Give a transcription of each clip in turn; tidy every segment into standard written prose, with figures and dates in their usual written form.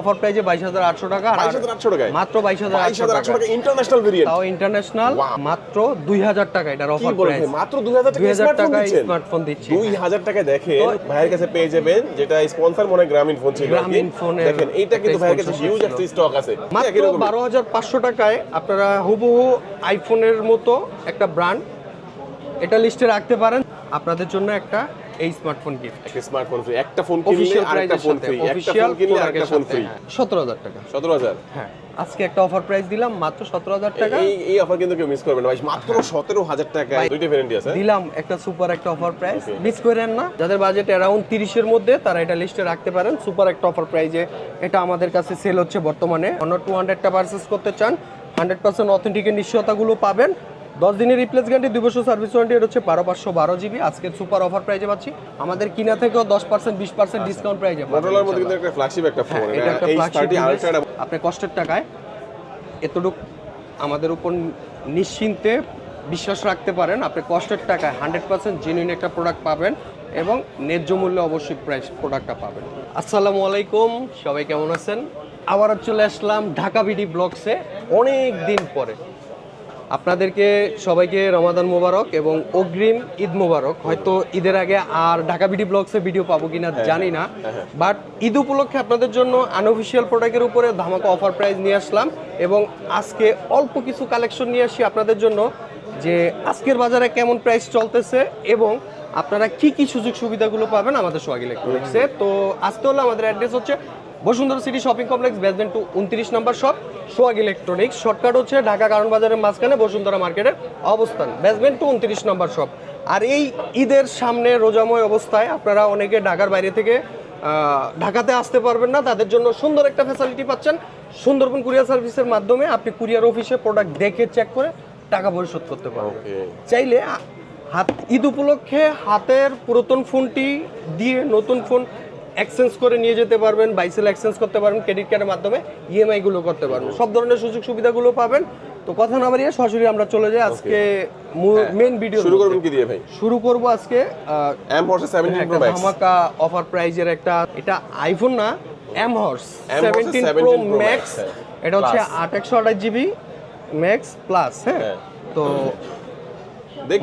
Offer প্রাইসে 22800 টাকা, 22800 টাকায় মাত্র 22800 টাকা ইন্টারন্যাশনাল ভেরিয়েন্ট, তাও ইন্টারন্যাশনাল, মাত্র 2000 টাকা এটার অফার প্রাইস। মাত্র 2000 টাকা স্মার্টফোন দিচ্ছি। 2000 টাকায় দেখেন ভাইয়ের কাছে পেয়ে যাবেন, যেটা স্পন্সর মনে গ্রামীণ ফোন ছিল। গ্রামীণ ফোনের দেখেন এইটা কিন্তু ভাইয়ের কাছে হিউজ একটা স্টক আছে। মাত্র 12500 টাকায় আপনারা হুবহু আইফোনের মতো একটা ব্র্যান্ড এটা লিস্টে রাখতে পারেন। আপনাদের জন্য একটা এই স্মার্টফোন গিফট, একটা স্মার্টফোন ফ্রি, একটা ফোন কিনলে আরেকটা ফোন ফ্রি, একটা ফোন কিনলে আরেকটা ফোন ফ্রি। 17000 টাকা। 17000, হ্যাঁ আজকে একটা অফার প্রাইস দিলাম মাত্র 17000 টাকা। এই অফার কিন্তু কেউ মিস করবেন না ভাই, মাত্র 17000 টাকায় দুইটা ভ্যারিয়েন্ট আছে। দিলাম একটা সুপার একটা অফার প্রাইস, মিস করেন না। যাদের বাজেট অ্যারাউন্ড 30 এর মধ্যে তারা এটা লিস্টে রাখতে পারেন। সুপার একটা অফার প্রাইজে এটা আমাদের কাছে সেল হচ্ছে বর্তমানে। অন্য 200টা পারচেজ করতে চান 100% অথেন্টিকের নিশ্চয়তাগুলো পাবেন। 10 দিনের রিপ্লেস গ্যারান্টি, 2 বছর সার্ভিস ওয়ারেন্টি। এটা হচ্ছে 12512 জিবি আজকের সুপার অফার প্রাইজে পাচ্ছি। আমাদের কিনা থেকেও 10% 20% ডিসকাউন্ট প্রাইজে পাবেন। মোটরোলার মধ্যে কিন্তু একটা ফ্ল্যাগশিপ একটা ফোন, এটা একটা ফ্ল্যাগশিপ আলট্রা। আপনি কষ্টের টাকায় এতটুকু আমাদের উপর নিশ্চিন্তে বিশ্বাস রাখতে পারেন। আপনি কষ্টের টাকায় 100% জেনুইন একটা প্রোডাক্ট পাবেন এবং ন্যায্য মূল্যে অবশ্যই প্রাইস প্রোডাক্টটা পাবেন। আসসালামু আলাইকুম, সবাই কেমন আছেন? আবারও চলে আসলাম ঢাকা বিডি ব্লগসে অনেক দিন পরে। আপনাদেরকে সবাইকে রমাদান মোবারক এবং অগ্রিম ঈদ মোবারক। হয়তো ঈদের আগে আর ঢাকা বিডি ব্লগসে ভিডিও পাবো কিনা জানি না, বাট ঈদ উপলক্ষে আপনাদের জন্য আনঅফিসিয়াল প্রোডাক্টের উপরে ধামাকা অফার প্রাইস নিয়ে আসলাম এবং আজকে অল্প কিছু কালেকশন নিয়ে আসি আপনাদের জন্য, যে আজকের বাজারে কেমন প্রাইস চলতেছে এবং আপনারা কি কি সুযোগ সুবিধাগুলো পাবেন আমাদের সোহাগ ইলেকট্রনিক্সে। তো আসতে হলে আমাদের অ্যাড্রেস হচ্ছে Bashundhara city shopping complex, basement 29 নম্বর শপ, সোহাগ ইলেকট্রনিক্স। শর্টকাট হচ্ছে ঢাকা কারণ বাজারের মাঝখানে বসুন্ধরা মার্কেটের অবস্থান, বেসমেন্ট 29 নম্বর শপ। আর এই ঈদের সামনে রোজাময় অবস্থায় আপনারা অনেকে ঢাকার বাইরে থেকে ঢাকাতে আসতে পারবেন না, তাদের জন্য সুন্দর একটা ফ্যাসিলিটি পাচ্ছেন। সুন্দরবন কুরিয়ার সার্ভিসের মাধ্যমে আপনি কুরিয়ার অফিসে প্রোডাক্ট দেখে চেক করে টাকা পরিশোধ করতে পারবেন। চাইলে ঈদ উপলক্ষে হাতের পুরাতন ফোনটি দিয়ে নতুন ফোন এক্সচেঞ্জ করে নিয়ে যেতে পারবেন, বাইসেল এক্সচেঞ্জ করতে পারবেন, ক্রেডিট কার্ডের মাধ্যমে ইএমআই গুলো করতে পারবেন, সব ধরনের সুযোগ সুবিধাগুলো পাবেন। তো কথা না বাড়িয়ে সরাসরি আমরা চলে যাই আজকে মেইন ভিডিও। শুরু করবেন কি দিয়ে ভাই? শুরু করব আজকে এম হর্স 17 প্রো ম্যাক্স ধামাকা অফার প্রাইজের একটা, এটা আইফোন না, এম হর্স 17 প্রো ম্যাক্স। এটা হচ্ছে 8128 জিবি ম্যাক্স প্লাস। হ্যাঁ, তো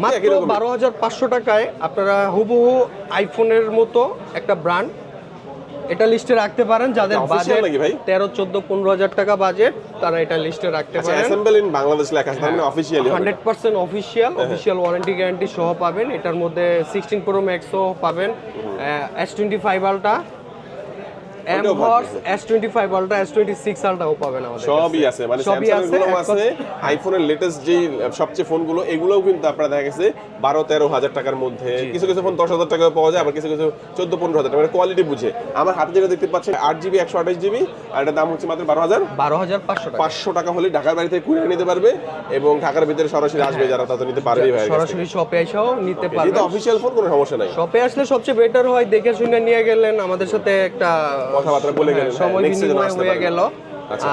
মাত্র 12500 টাকায় আপনারা হুবহু আইফোনের মতো একটা ব্র্যান্ড এটা লিস্টে রাখতে পারেন। যাদের বাজেট 13, 14, 15,000 টাকা বাজেট, তারা এটা লিস্টে রাখতে পারেন। অ্যাসেম্বল ইন বাংলাদেশ লেখা আছে, মানে অফিশিয়ালি 100% অফিশিয়াল ওয়ারেন্টি গ্যারান্টি সহ পাবেন। এটার মধ্যে 16 প্রো ম্যাক্সও পাবেন, S25 আলট্রা, এম হর্স, S25 আলট্রা, S26 আলট্রাও পাবেন আমাদের। সবই আছে, মানে স্যামসাংগুলো আছে, আইফোনের লেটেস্ট যে সবচেয়ে ফোনগুলো এগুলোও কিন্তু আপনারা দেখা গেছে 12-13,000 টাকার মধ্যে। কিছু কিছু ফোন 10,000 টাকায় পাওয়া যায়, আবার কিছু কিছু 14-15,000 টাকা, মানে কোয়ালিটি বুঝে। আমার হাতে যেটা দেখতে পাচ্ছেন 8GB 128GB, আর এটার দাম হচ্ছে মাত্র 12,500 টাকা হলে ঢাকার বাড়ি থেকে কুরিয়ার নিতে পারবে এবং ঢাকার ভিতরে সরাসরি আসবে যারা, তাদের নিতে পারবে ভাই, সরাসরি শপে এসেও নিতে পারবে। এটা অফিশিয়াল ফোন, কোনো সমস্যা নাই। শপে আসলে সবচেয়ে বেটার হয়, দেখে শুনে নিয়ে গেলেন, আমাদের সাথে একটা কথাবার্তা বলে গেলেন, সময় বিনিময় হয়ে গেল।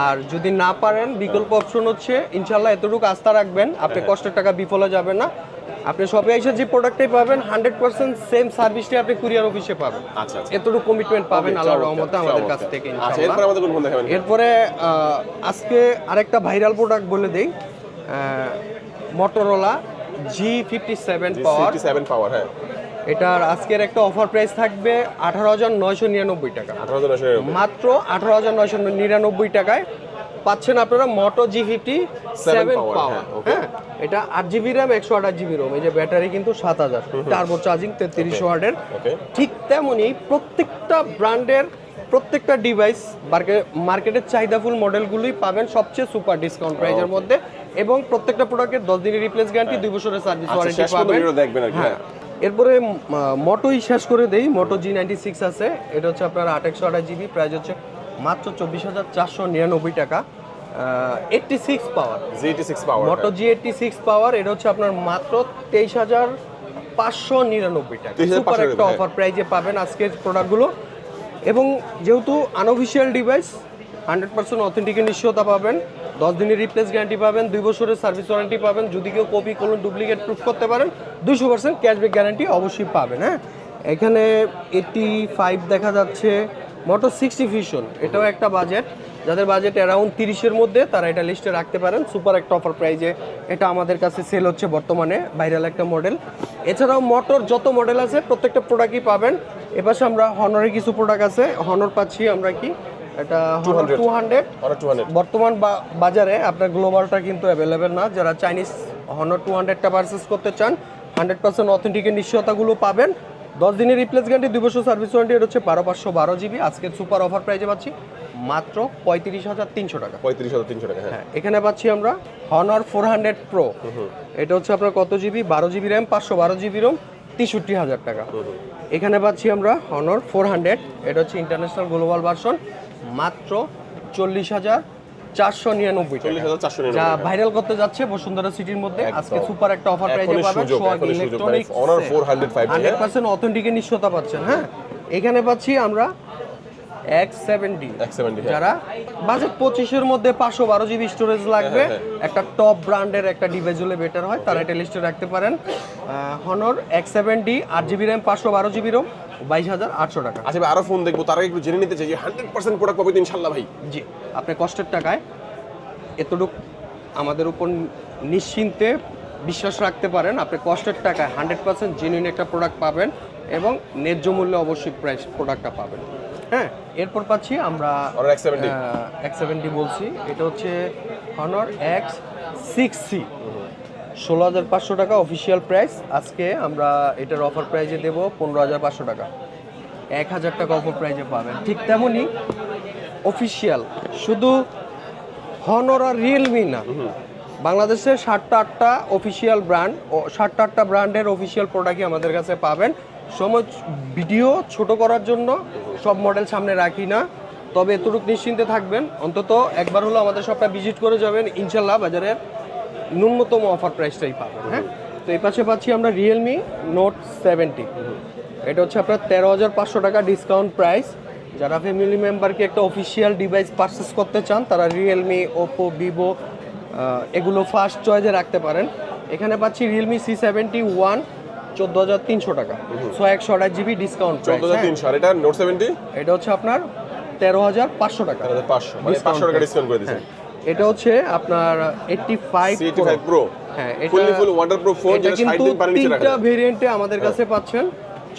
আর যদি না পারেন বিকল্প অপশন হচ্ছে ইনশাআল্লাহ এতটুকু আস্থা রাখবেন, আপনি কষ্টের টাকা বিফলে যাবেন না। আপনি শপে এসে যে প্রোডাক্টটাই পাবেন 100% সেম সার্ভিসটি আপনি কুরিয়ার অফিসে পাবেন। আচ্ছা, এতটুকু কমিটমেন্ট পাবেন আল্লাহর রহমতে আমাদের কাছ থেকে ইনশাআল্লাহ। এরপরে আমাদের কোন ফোন দেখাবেন? এরপরে আজকে আরেকটা ভাইরাল প্রোডাক্ট বলে দেই, মোটরোলা G57 পাওয়ার। হ্যাঁ, এটার আজকের একটা অফার প্রাইস থাকবে 18,999 টাকা। মাত্র 18,999 টাকায় পাচ্ছেন আপনারা মোটো G57 পাওয়ার। হ্যাঁ, এটা 8GB র্যাম, 128GB রোম। এই যে ব্যাটারি কিন্তু 7000, টার্বো চার্জিং 33 ওয়াটের। ঠিক তেমনি প্রত্যেকটা ব্র্যান্ডের প্রত্যেকটা ডিভাইস মার্কেটের চাহিদাফুল মডেলগুলোই পাবেন সবচেয়ে সুপার ডিসকাউন্ট প্রাইজের মধ্যে, এবং প্রত্যেকটা প্রোডাক্টের 10 দিনের রিপ্লেস গ্যারান্টি, 2 বছরের সার্ভিস ওয়ারেন্টি পাবেন। হ্যাঁ, এরপরে মোটোই শেষ করে দেই। মোটো G96 আছে, এটা হচ্ছে আপনার 8128GB, প্রাইস হচ্ছে মাত্র 24,499 টাকা। 86 পাওয়ার মোটো G86 পাওয়ার, এটা হচ্ছে আপনার মাত্র 23,599 টাকা। সুপার একটা অফার প্রাইজে পাবেন আজকের প্রোডাক্টগুলো। এবং যেহেতু আনঅফিশিয়াল ডিভাইস, 100% অথেন্টিকের নিশ্চয়তা পাবেন, 10 দিনের রিপ্লেস গ্যারান্টি পাবেন, 2 বছরের সার্ভিস ওয়ারেন্টি পাবেন। যদি কেউ কপি কলম ডুপ্লিকেট প্রুফ করতে পারেন 200% ক্যাশব্যাক গ্যারান্টি অবশ্যই পাবেন। হ্যাঁ, এখানে 85 দেখা যাচ্ছে, মোটর 60 ফিউশন, এটাও একটা বাজেট, যাদের বাজেট অ্যারাউন্ড 30-এর মধ্যে তারা এটা লিস্টে রাখতে পারেন। সুপার একটা অফার প্রাইজে এটা আমাদের কাছে সেল হচ্ছে বর্তমানে, ভাইরাল একটা মডেল। এছাড়াও মোটর যত মডেল আছে প্রত্যেকটা প্রোডাক্টই পাবেন। এপাশে আমরা হনরের কিছু প্রোডাক্ট আছে, হনর পাচ্ছি আমরা কি এটা 200 বর্তমান বাজারে আপনার গ্লোবালটা কিন্তু অ্যাভেলেবেল না। যারা চাইনিজ হনর 200টা পারচেস করতে চান 100% অথেন্টিকের নিশ্চয়তাগুলো পাবেন। 10 দিনের রিপ্লেস গ্যারান্টি, 2 বছর সার্ভিস ওয়ারেন্টি। এটা হচ্ছে 12512 জিবি। আজকে সুপার অফার প্রাইজে পাচ্ছি মাত্র 35,300 টাকা। 35,300 টাকা। হ্যাঁ, এখানে পাচ্ছি আমরা হনর 400 প্রো। এটা হচ্ছে আপনার কত GB? 12 GB RAM, 512 GB ROM, 63,000 টাকা। এখানে পাচ্ছি আমরা হনর 400, এটা হচ্ছে ইন্টারন্যাশনাল গ্লোবাল ভার্সন, মাত্র 40,499 টাকা। 40,499 যা ভাইরাল করতে যাচ্ছে বসুন্ধরা সিটির মধ্যে। আজকে সুপার একটা অফার প্রাইজে পাবেন। সোহাগ ইলেকট্রনিক্স Honor 400 5G 100% অথেন্টিকের নিশ্চয়তা পাচ্ছেন। হ্যাঁ, এখানে পাচ্ছি আমরা X70, যারা বাজেট 25-এর মধ্যে 512 জিবি স্টোরেজ লাগবে, একটা টপ ব্র্যান্ডের একটা ডিভাইস হলে বেটার হয়, তারা এটা লিস্টে রাখতে পারেন। Honor X70 8 GB RAM, 512 GB ROM, 22,800 টাকা। আচ্ছা ভাই, আরো ফোন দেখবো, তার আগে একটু জেনে নিতে চাই যে 100% প্রোডাক্ট পাবে তো ইনশাআল্লাহ ভাই? জি, আপনি কষ্টের টাকায় এতটুকু আমাদের উপর নিশ্চিন্তে বিশ্বাস রাখতে পারেন। আপনি কষ্টের টাকায় 100% জেনুইন একটা প্রোডাক্ট পাবেন এবং ন্যায্য মূল্যে অবশ্যই প্রাইস প্রোডাক্টটা পাবেন। হ্যাঁ, এরপর পাচ্ছি আমরা Honor X70 X70 বলছি, এটা হচ্ছে Honor X6C, 16,500 টাকা অফিসিয়াল প্রাইস। আজকে আমরা এটার অফার প্রাইজে দেব 15,500 টাকা, 1,000 টাকা অফার প্রাইজে পাবেন। ঠিক তেমনই অফিসিয়াল শুধু হনর আর রিয়েলমি না, বাংলাদেশের 7টা অফিসিয়াল ব্র্যান্ড ও 7টা ব্র্যান্ডের অফিসিয়াল প্রোডাক্টই আমাদের কাছে পাবেন। সময় ভিডিও ছোট করার জন্য সব মডেল সামনে রাখি না, তবে এতটুকু নিশ্চিন্তে থাকবেন, অন্তত একবার হলো আমাদের শপটা ভিজিট করে যাবেন, ইনশাল্লাহ বাজারের ন্যূনতম অফার প্রাইসটাই পাবেন। হ্যাঁ, তো এই পাশে পাচ্ছি আমরা রিয়েলমি নোট 70, এটা হচ্ছে আপনার 13,500 টাকা ডিসকাউন্ট প্রাইস। যারা ফ্যামিলি মেম্বারকে একটা অফিসিয়াল ডিভাইস পারচেস করতে চান তারা রিয়েলমি, ওপো, ভিভো এগুলো ফার্স্ট চয়েসে রাখতে পারেন। এখানে পাচ্ছি রিয়েলমি C71 14,300 টাকা, 128 জিবি ডিসকাউন্ট প্রাইস। 14,300। আর এটা নোট 70 এটা হচ্ছে আপনার 13,500 টাকা, 13,500, মানে 500 টাকা ডিসকাউন্ট করে দিয়েছেন। এটা হচ্ছে আপনার 85 প্রো। হ্যাঁ, এটা ফুল ওয়াটারপ্রুফ ফোন, যেটা 60 দিন পানির নিচে রাখা তিনটা ভেরিয়েন্টে আমাদের কাছে পাচ্ছেন,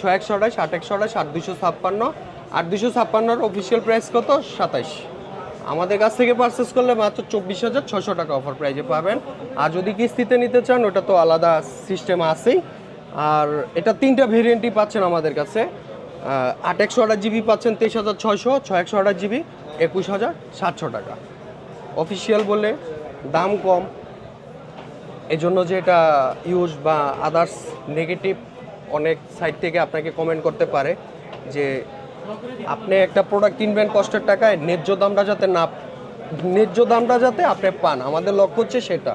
628, 828, 8256। 8256 এর অফিসিয়াল প্রাইস কত? 27। আমাদের কাছ থেকে পারচেস করলে মাত্র 24,600 টাকা অফার প্রাইজে পাবেন। আর যদি কিস্তিতে নিতে চান ওটা তো আলাদা সিস্টেম আছেই। আর এটা 3টা ভেরিয়েন্টই পাচ্ছেন আমাদের কাছে। 828 জিবি পাচ্ছেন 23,600, 628 জিবি 21,700 টাকা। অফিসিয়াল বলে দাম কম, এজন্য যে এটা ইউজ বা আদার্স নেগেটিভ অনেক সাইট থেকে আপনাকে কমেন্ট করতে পারে যে আপনি একটা প্রোডাক্ট কিনবেন কষ্টের টাকায়, ন্যায্য দামটা যাতে আপনি পান, আমাদের লক্ষ্য হচ্ছে সেটা।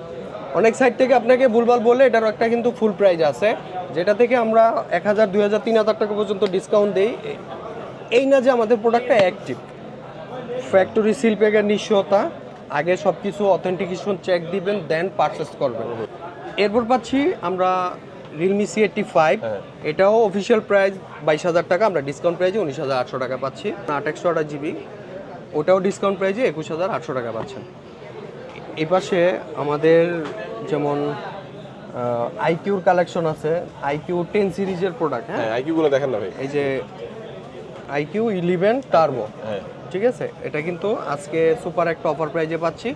অনেক সাইট থেকে আপনাকে ভুলভাল বলে এটারও একটা কিন্তু ফুল প্রাইস আছে, যেটা থেকে আমরা 1,000, 2,000, 3,000 টাকা পর্যন্ত ডিসকাউন্ট দিই। এই না যে আমাদের প্রোডাক্টটা অ্যাক্টিভ, ফ্যাক্টরি সিল প্যাকের নিশ্চয়তা, আগে সব কিছু অথেন্টিকেশন চেক দিবেন, দেন পারচেস করবেন। এরপর পাচ্ছি আমরা রিয়েলমি C85, এটাও অফিসিয়াল প্রাইস 22,000 টাকা, আমরা ডিসকাউন্ট প্রাইজে 19,800 টাকা পাচ্ছি। 828 জিবি ওটাও ডিসকাউন্ট প্রাইজে 21,800 টাকা পাচ্ছেন। এই পাশে আমাদের যেমন আইকিউর কালেকশন আছে, আইকিউ 10 সিরিজের প্রোডাক্ট। হ্যাঁ, আইকিউ গুলো দেখেন না ভাই, এই যে আইকিউ 11 টার্বো, ঠিক আছে, এটা কিন্তু আজকে সুপার একটা অফার প্রাইজে পাচ্ছি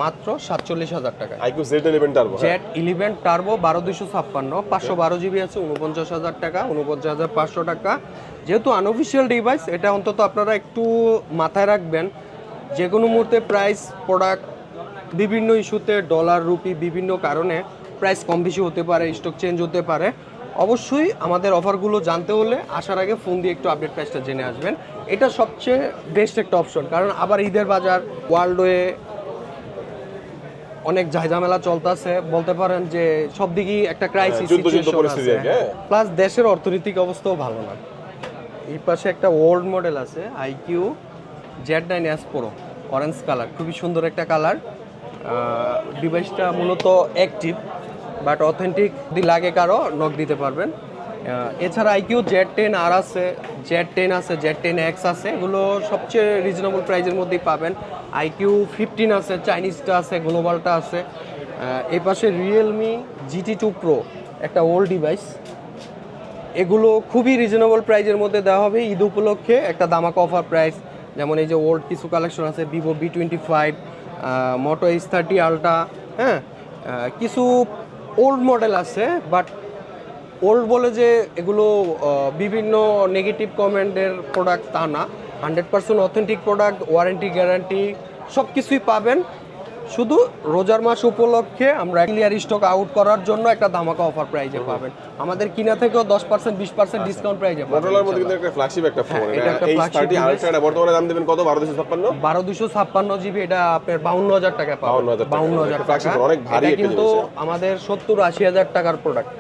মাত্র 47,000 টাকা। IQ Z11 turbo, Z11 turbo 12,256, 512 GB আছে 49,000 টাকা, 49,500 টাকা। যেহেতু আনঅফিসিয়াল ডিভাইস, এটা অন্তত আপনারা একটু মাথায় রাখবেন, যে কোনো মুহূর্তে প্রাইস প্রোডাক্ট বিভিন্ন ইস্যুতে ডলার রুপি বিভিন্ন কারণে প্রাইস কম বেশি হতে পারে, স্টক চেঞ্জ হতে পারে। অবশ্যই আমাদের অফারগুলো জানতে হলে আসার আগে ফোন দিয়ে একটু আপডেট প্রাইসটা জেনে আসবেন, এটা সবচেয়ে বেস্ট একটা অপশন। কারণ আবার ঈদের বাজার, ওয়ার্ল্ডে অনেক ঝামেলা চলতেছে, বলতে পারেন যে সব দিকেই একটা ক্রাইসিস সিচুয়েশন আছে, প্লাস দেশের অর্থনৈতিক অবস্থাও ভালো না। এই পাশে একটা ওল্ড মডেল আছে iQOO Z9S Pro, orange colour, খুবই সুন্দর একটা কালার। ডিভাইসটা মূলত অ্যাক্টিভ বাট অথেন্টিক, যদি লাগে কারো নক দিতে পারবেন। এছাড়া আইকিউ Z10R আছে, Z10 আছে, Z10X আছে, এগুলো সবচেয়ে রিজনেবল প্রাইজের মধ্যেই পাবেন। আইকিউ 15 আছে, চাইনিজটা আছে, গ্লোবালটা আছে। এই পাশে রিয়েলমি GT2 Pro, একটা ওল্ড ডিভাইস, এগুলো খুবই রিজনেবল প্রাইজের মধ্যে দেওয়া হবে ঈদ উপলক্ষে, একটা দামাকা অফার প্রাইস। যেমন এই যে ওল্ড কিছু কালেকশন আছে, ভিভো V25, মোটো H30 আলট্রা, হ্যাঁ, কিছু ওল্ড মডেল আছে, বাট ওল্ড বলে যে এগুলো বিভিন্ন নেগেটিভ কমেন্টের প্রোডাক্ট তা না, 100% অথেন্টিক প্রোডাক্ট, ওয়ারেন্টি গ্যারান্টি সব কিছুই পাবেন। শুধু রোজার মাস উপলক্ষে আমরা ক্লিয়ার স্টক আউট করার জন্য একটা ধামাকা অফার প্রাইজে পাবেন। আমাদের কিনা থেকেও 10% 20% ডিসকাউন্ট প্রাইজে পাবেন। মোটরোলার মধ্যে কিন্তু একটা ফ্ল্যাগশিপ একটা ফোন, এটা একটা flagship H30 device। আলট্রা, এটা বর্তমানে দাম দিবেন কত? 1256। 1256 জিবি, এটা আপনার 52,000 টাকা পাবেন। 52,000 টাকা। অনেক ভারী এটা একটা কিন্তু জিনিস। আমাদের 70-80 হাজার টাকার প্রোডাক্ট,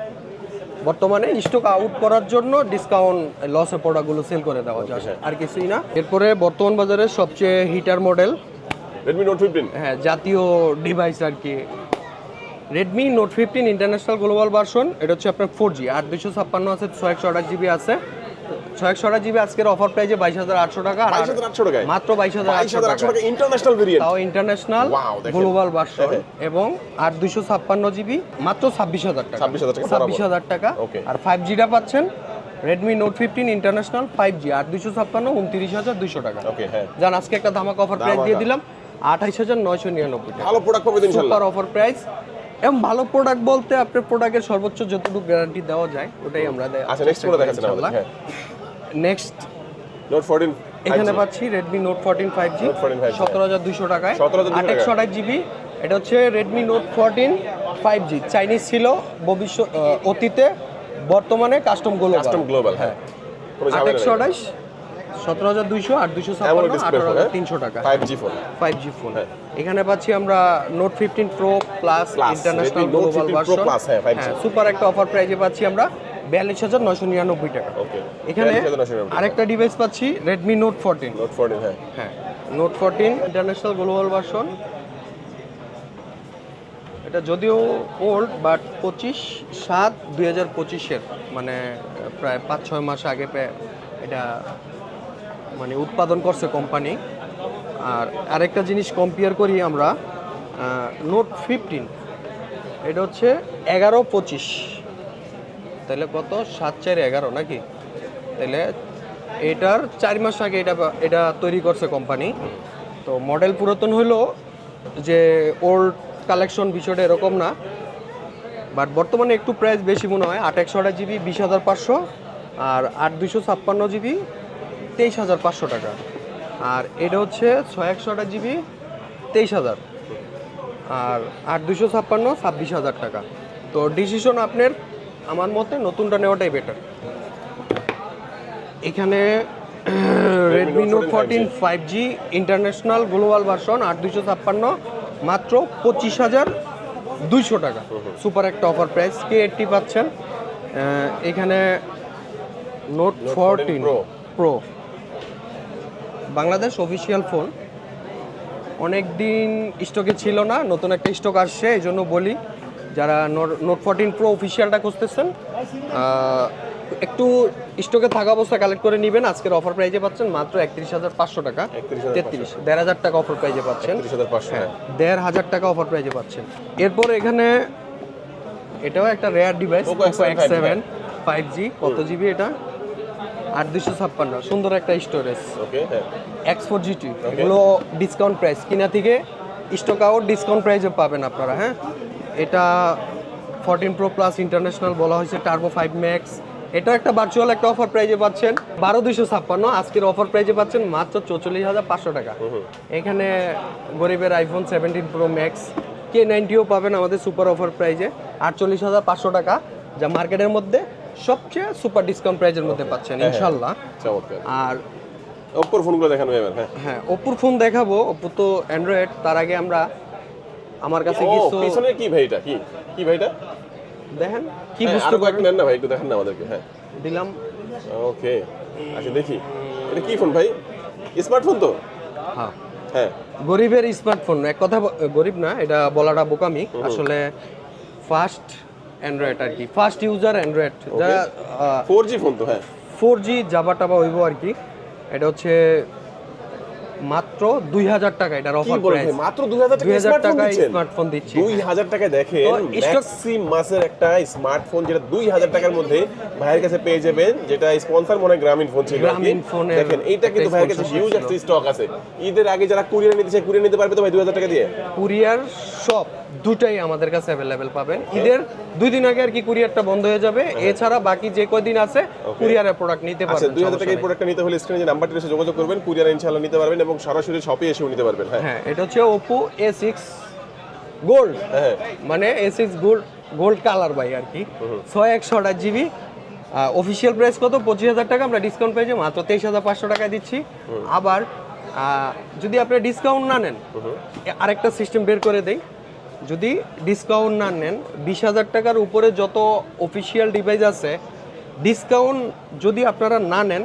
বর্তমানে স্টক আউট করার জন্য ডিসকাউন্ট লসে প্রোডাক্টগুলো সেল করে দেওয়া যায়, আর কিছুই না। এরপরে বর্তমান বাজারে সবচেয়ে হিটার মডেল Redmi Note 15, হ্যাঁ, জাতীয় ডিভাইস আর কি, Redmi note 15 international global version. এটা হচ্ছে আপনার 4G, 8256 আছে, 628 জিবি আছে। 628 জিবি আজকের অফার প্রাইজে 22,800 টাকা, আর 22,800 টাকায় মাত্র 22,800 টাকা টাকা, ইন্টারন্যাশনাল ভেরিয়েন্ট। তাও ইন্টারন্যাশনাল Wow, দেখেন। গ্লোবাল ভার্সন, এবং 8256 জিবি মাত্র 26,000 টাকা, 26,000 টাকা, 26,000 টাকা। Okay. আর 5Gটা পাচ্ছেন রেডমি নোট 15 ইন্টারন্যাশনাল 5G, 8256 29,200 টাকা। ওকে, হ্যাঁ, জান আজকে একটা ধামাকা অফার প্রাইস দিয়ে ধামাকা। দিলাম 28,999 টাকা। ভালো প্রোডাক্ট পাবেন ইনশাআল্লাহ। সুপার অফার প্রাইস, এবং ভালো প্রোডাক্ট বলতে আপনার প্রোডাক্টের সর্বোচ্চ যতটুকু গ্যারান্টি দেওয়া যায় ওটাই আমরা দেই। আচ্ছা, নেক্সট প্রোডাক্ট দেখাচ্ছেন আমাদের। হ্যাঁ, নেক্সট Note 14 এখানে পাচ্ছি Redmi note 14 5G, Note 14 5G 17,200 টাকায়, 17,200 টাকা। 828 জিবি। এটা হচ্ছে রেডমি নোট 14 5G, চাইনিজ ছিল ভবিষ্যৎ, অতীতে, বর্তমানে কাস্টম কাস্টম গ্লোবাল, হ্যাঁ, কোনো ঝামেলা নেই। 828 17,200 আর 256 AMOLED display phone, হ্যাঁ? 18,300 টাকা 5G ফোন, 5G ফোন। হ্যাঁ। এখানে পাচ্ছি আমরা note 15 pro plus Plus, international Redmi Note global 15 Pro version, Plus, হ্যাঁ, 5G সুপার একটা অফার প্রাইজে পাচ্ছি আমরা 42,999 টাকা। ওকে, এখানে 42,999 আরেকটা ডিভাইস পাচ্ছি রেডমি নোট 14, Note 14, হ্যাঁ, হ্যাঁ, নোট 14 ইন্টারন্যাশনাল গ্লোবাল ভার্সন। এটা যদিও ওল্ড, বাট 25/7/2025-এর, মানে প্রায় 5-6 মাস আগে এটা মানে উৎপাদন করছে কোম্পানি। আর আরেকটা জিনিস কম্পেয়ার করি আমরা, নোট 15, এটা হচ্ছে 11/25, তাহলে কত, 7/4/11 নাকি? তাহলে এটার 4 মাস আগে এটা তৈরি করছে কোম্পানি। তো মডেল পুরাতন হইলো, যে ওল্ড কালেকশন বিষয়টা এরকম না, বাট বর্তমানে একটু প্রাইস বেশি মনে হয়। 8/128 জিবি 20,500, আর 8/256 জিবি 23,500 টাকা। আর এটা হচ্ছে 6/128 জিবি 23,000, আর 8/256 26,000 টাকা। তো ডিসিশন আপনার, আমার মতে নতুনটা নেওয়াটাই বেটার। এখানে Redmi note 14 5G international global version 8/256 মাত্র 25,200 টাকা, সুপার একটা অফার প্রাইস। K80 পাচ্ছেন। এখানে note 14 pro Bangladesh official phone, অনেক দিন স্টকে ছিল না, নতুন একটা স্টক আসছে, এই জন্য বলি যারা নোট 14 প্রো অফিসিয়ালটা খুঁজতেছেন, একটু স্টকে থাকা অবস্থা কালেক্ট করে নেবেন। আজকের অফার প্রাইজে পাচ্ছেন মাত্র 31,500 টাকা, 1,500 টাকা অফার প্রাইজে পাচ্ছেন, 31,500, হ্যাঁ, 1,500 টাকা অফার প্রাইজে পাচ্ছেন। এরপর এখানে এটাও একটা rare device, Poco X7 5G, কত জিবি এটা, 8/256, সুন্দর একটা স্টোরেজ, ওকে, হ্যাঁ, X4 GT, এগুলো ডিসকাউন্ট প্রাইস, কিনা থেকে স্টক আউট ডিসকাউন্ট প্রাইসে পাবেন আপনারা, হ্যাঁ। এটা 14 প্রো প্লাস ইন্টারন্যাশনাল বলা হয়েছে, টার্বো 5 ম্যাক্স, এটা একটা ভার্চুয়াল একটা অফার প্রাইজে পাচ্ছেন 12,256, আজকের অফার প্রাইজে পাচ্ছেন মাত্র 44,500 টাকা। এখানে গরিবের আইফোন 17 প্রো ম্যাক্স K90ও পাবেন আমাদের সুপার অফার প্রাইজে 48,500 টাকা, যা মার্কেটের মধ্যে সবচেয়ে সুপার ডিসকাউন্ট প্রাইজের মধ্যে পাচ্ছেন ইনশাল্লাহ। চমৎকার। আর ওপ্পোর ফোনগুলো দেখানো যাবে, হ্যাঁ, হ্যাঁ, ওপ্পোর ফোন দেখাবো। ওপ্পো তো অ্যান্ড্রয়েড, তার আগে আমরা আমার কাছে ও কিছু পিছনে কি ভাইটা, কি ভাইটা দেখেন, কি হ্যাঁ, বুঝতে আরো পারেন, কয়েকটা নেন না ভাই, একটু দেখান না আমাদেরকে, হ্যাঁ, দিলাম। ওকে, আচ্ছা দেখি এটা কি ফোন ভাই, স্মার্টফোন তো, হ্যাঁ, হ্যাঁ, গরিবের স্মার্টফোন, এক কথা গরিব না, এটা বলাটা বোকামি। আসলে ফার্স্ট অ্যান্ড্রয়েড আর কি, ফার্স্ট ইউজার অ্যান্ড্রয়েড, যারা 4G ফোন তো, হ্যাঁ 4G জাবা টাবা হইব আর কি। এটা হচ্ছে মাত্র 2000 টাকা, এটার কি অফার বলেন প্রাইস। ভাই, মাত্র 2000 টাকা 2000 স্মার্টফোন টাকায় দিচ্ছেন? স্মার্টফোন দিচ্ছি। 2000 টাকায় দেখেন তো stock- ম্যাক্সিমাসের একটা স্মার্টফোন যেটা 2000 টাকার মধ্যে ভাইয়ের কাছে পেয়ে যাবেন, যেটা স্পন্সর মনে হয় গ্রামীণ ফোন ছিল আর কি। গ্রামীণ ফোনের দেখেন এইটা কিন্তু একটা ভাইয়ের কাছে sponsorship হিউজ ছিল। একটা স্টক আছে। ঈদের আগে যারা কুরিয়ার নিতে চায় কুরিয়ার নিতে পারবে তো ভাই 2000 টাকা দিয়ে? কুরিয়ার সব দুটাই আমাদের কাছে অ্যাভেলেবেল পাবেন। ঈদের 2 দিন আগে আর কি কুরিয়ারটা বন্ধ হয়ে যাবে, এছাড়া বাকি যে কয়দিন আছে কুরিয়ারের প্রোডাক্ট নিতে আচ্ছা, পারবেন। 2000 টাকা এই প্রোডাক্টটা নিতে হলে স্ক্রিনে যে নাম্বারটি রয়েছে যোগাযোগ করবেন, কুরিয়ার ইনশাআল্লাহ নিতে পারবেন এবং সরাসরি শপে এসেও নিতে পারবেন। হ্যাঁ হ্যাঁ, এটা হচ্ছে Oppo A6 গোল্ড, হ্যাঁ মানে A6 গোল্ড কালার ভাই আর কি। 6128 জিবি, অফিসিয়াল প্রাইস কত? 25000 টাকা, আমরা ডিসকাউন্ট পেয়েছি মাত্র 23500 টাকায় দিচ্ছি। আবার যদি আপনি ডিসকাউন্ট না নেন, আরেকটা সিস্টেম বের করে দেই, যদি ডিসকাউন্ট না নেন 20000 টাকার উপরে যত অফিসিয়াল ডিভাইস আছে, ডিসকাউন্ট যদি আপনারা না নেন,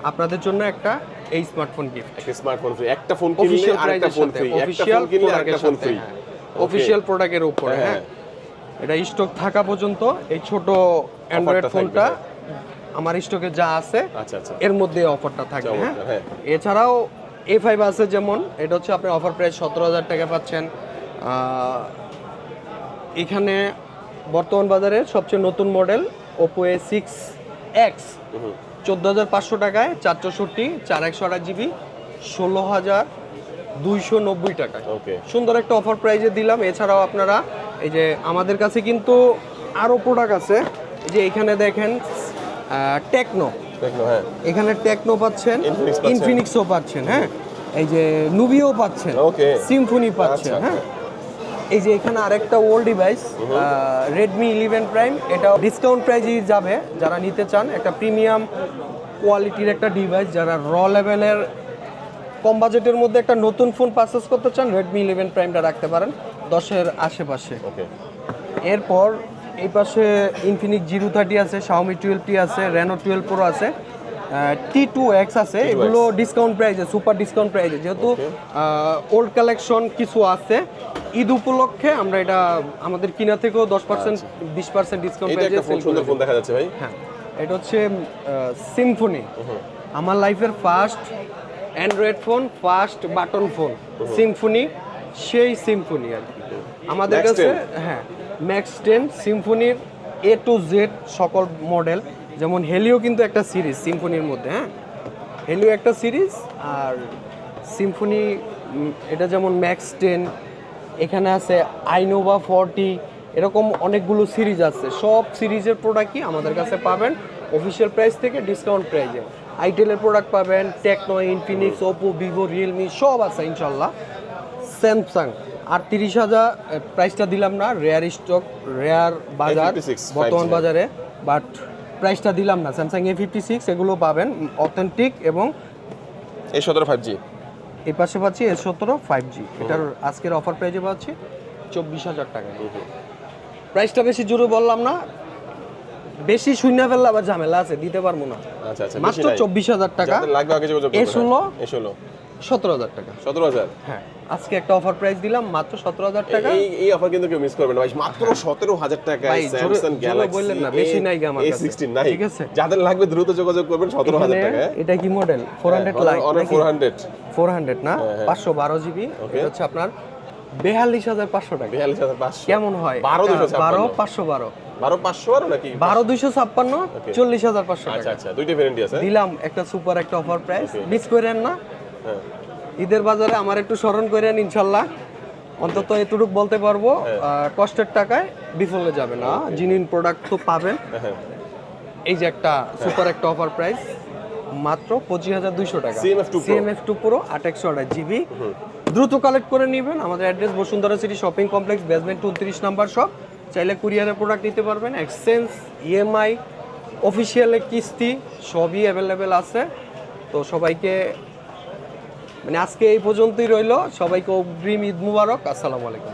আপনাদের জন্য একটা এই স্মার্টফোন গিফট। একটা স্মার্টফোন ফ্রি, একটা ফোন কিনলে অফিসিয়াল আরেকটা ফোন ফ্রি, একটা অফিসিয়াল ফোন কিনলে আরেকটা ফোন ফ্রি। অফিসিয়াল প্রোডাক্টের উপরে। হ্যাঁ। হ্যাঁ, এটা স্টক থাকা পর্যন্ত এই ছোট অ্যান্ড্রয়েড থাকবে, ফোনটা হ্যাঁ। আমার স্টকে যা আছে আচ্ছা আচ্ছা, এর মধ্যে অফারটা থাকবে। হ্যাঁ, চমৎকার, হ্যাঁ। এছাড়াও A5 আছে, যেমন এটা হচ্ছে আপনি অফার প্রাইস 17000 টাকা পাচ্ছেন। এখানে বর্তমান বাজারে সবচেয়ে নতুন মডেল Oppo A6X 14500 টাকায় 464 4128 জিবি 16290 টাকায় ওকে। সুন্দর একটা অফার প্রাইজে দিলাম। এছাড়াও আপনারা এই যে আমাদের কাছে কিন্তু আরো প্রোডাক্ট আছে, এই যে এখানে দেখেন টেকনো, দেখলো, হ্যাঁ এখানে টেকনো পাচ্ছেন, Infinix পাচ্ছেন। ইনফিনিক্সও পাচ্ছেন, হ্যাঁ এই যে নুবিও পাচ্ছেন, Okay. সিম্ফনি পাচ্ছেন। আচ্ছা। হ্যাঁ, এই যে এখানে আরেকটা ওল্ড ডিভাইস Redmi 11 Prime, এটা ডিসকাউন্ট প্রাইজেই যাবে। যারা নিতে চান একটা প্রিমিয়াম কোয়ালিটির একটা ডিভাইস, যারা র লেভেলের কম বাজেটের মধ্যে একটা নতুন ফোন পারচেস করতে চান, Redmi 11 Primeটা রাখতে পারেন 10-এর আশেপাশে। ওকে। এরপর এই পাশে ইনফিনিক্স G230 আছে, Xiaomi 12T আছে, Reno 12 Pro আছে, T2X আছে। এগুলো ডিসকাউন্ট প্রাইসে, সুপার ডিসকাউন্ট প্রাইসে, যেহেতু ওল্ড কালেকশন কিছু আছে। ঈদ উপলক্ষে আমরা এটা আমাদের কিনা থেকেও 10% 20% ডিসকাউন্ট এটা প্রাইসে একটা ফোন, সুন্দর ফোন দেখা যাচ্ছে ভাই। হ্যাঁ, এটা হচ্ছে সিম্ফনি, আমার লাইফের first Android phone, first button phone Symphony, সেই সিম্ফনি আর কি আমাদের Max কাছে। 10? হ্যাঁ, ম্যাক্স 10 সিম্ফনির A to Z সকল মডেল, যেমন হেলিও কিন্তু একটা সিরিজ সিম্ফনির মধ্যে। হ্যাঁ, হেলিও একটা সিরিজ, আর সিম্ফনি এটা যেমন ম্যাক্স 10, এখানে আছে আইনোভা 40, এরকম অনেকগুলো সিরিজ আছে। সব সিরিজের প্রোডাক্টই আমাদের কাছে পাবেন অফিসিয়াল প্রাইস থেকে ডিসকাউন্ট প্রাইসে। আইটেলের প্রোডাক্ট পাবেন, Tecno, Infinix, Oppo, Vivo, Realme সব আছে ইনশাল্লাহ। স্যামসাং 38,000 প্রাইসটা দিলাম না, রেয়ার স্টক, রেয়ার বাজার A56 বর্তমান 5G, বাজারে, বাট প্রাইসটা দিলাম না। স্যামসাং A56 এগুলো পাবেন অথেন্টিক, এবং A17 5G, এই পাশে পাচ্ছি A17 5G, এটার আজকের অফার প্রাইসে পাচ্ছি 24,000 টাকা। প্রাইসটা বেশি জোরে বললাম না, বেশি শূন্য ফেললে আবার ঝামেলা আছে, দিতে পারবো না। আচ্ছা আচ্ছা, মাত্র 24,000 টাকা, যাদের লাগবে আগে যোগাযোগ করবেন। A16 A16 17,000 টাকা। 17,000। হ্যাঁ, আজকে একটা অফার প্রাইস দিলাম মাত্র 17,000 টাকা। এই অফার কিন্তু কেউ মিস করবেন না ভাই, মাত্র 17,000 টাকায় ভাই, স্যামসাং জোরে গ্যালাক্সি বললেন না, বেশি নাই গো আমার কাছে। A16 নাই, ঠিক আছে? যাদের লাগবে দ্রুত যোগাযোগ করবেন। 17,000 এখানে টাকা। এটা কি মডেল? 400 লাইট অনেক নাকি? 400 400 না, হ্যাঁ, হ্যাঁ। 512 জিবি। এটা হচ্ছে আপনার 42,500 টাকা। 42,500 কেমন হয়? 12,256 12,512 12,500 নাকি? 12,256 40,500 আচ্ছা টাকা আচ্ছা, দুইটা ভেরিয়েন্ট আছে। দিলাম। একটা সুপার একটা অফার প্রাইস, Okay. মিস করেন না। হ্যাঁ, ঈদের বাজারে আমার একটু স্মরণ করেন ইনশাল্লাহ। অন্তত এতটুকু বলতে পারবো, কষ্টের টাকায় বিফলে যাবে না, জিনিন প্রোডাক্ট তো পাবেন। হ্যাঁ। এই যে একটা সুপার একটা অফার প্রাইস, মাত্র 25,200 টাকা। CMF2 Pro। CMF2 Pro 828 GB, দ্রুত কালেক্ট করে নেবেন। আমাদের address Bashundhara city shopping complex, basement 29 number shop. চাইলে কুরিয়ারের প্রোডাক্ট নিতে পারবেন, এক্সচেঞ্জ, ইএমআই, অফিসিয়ালে কিস্তি সবই অ্যাভেলেবেল আছে। তো সবাইকে মানে আজকে এই পর্যন্তই রইলো, সবাইকে অগ্রিম ঈদ মুবারক, আসসালামু আলাইকুম।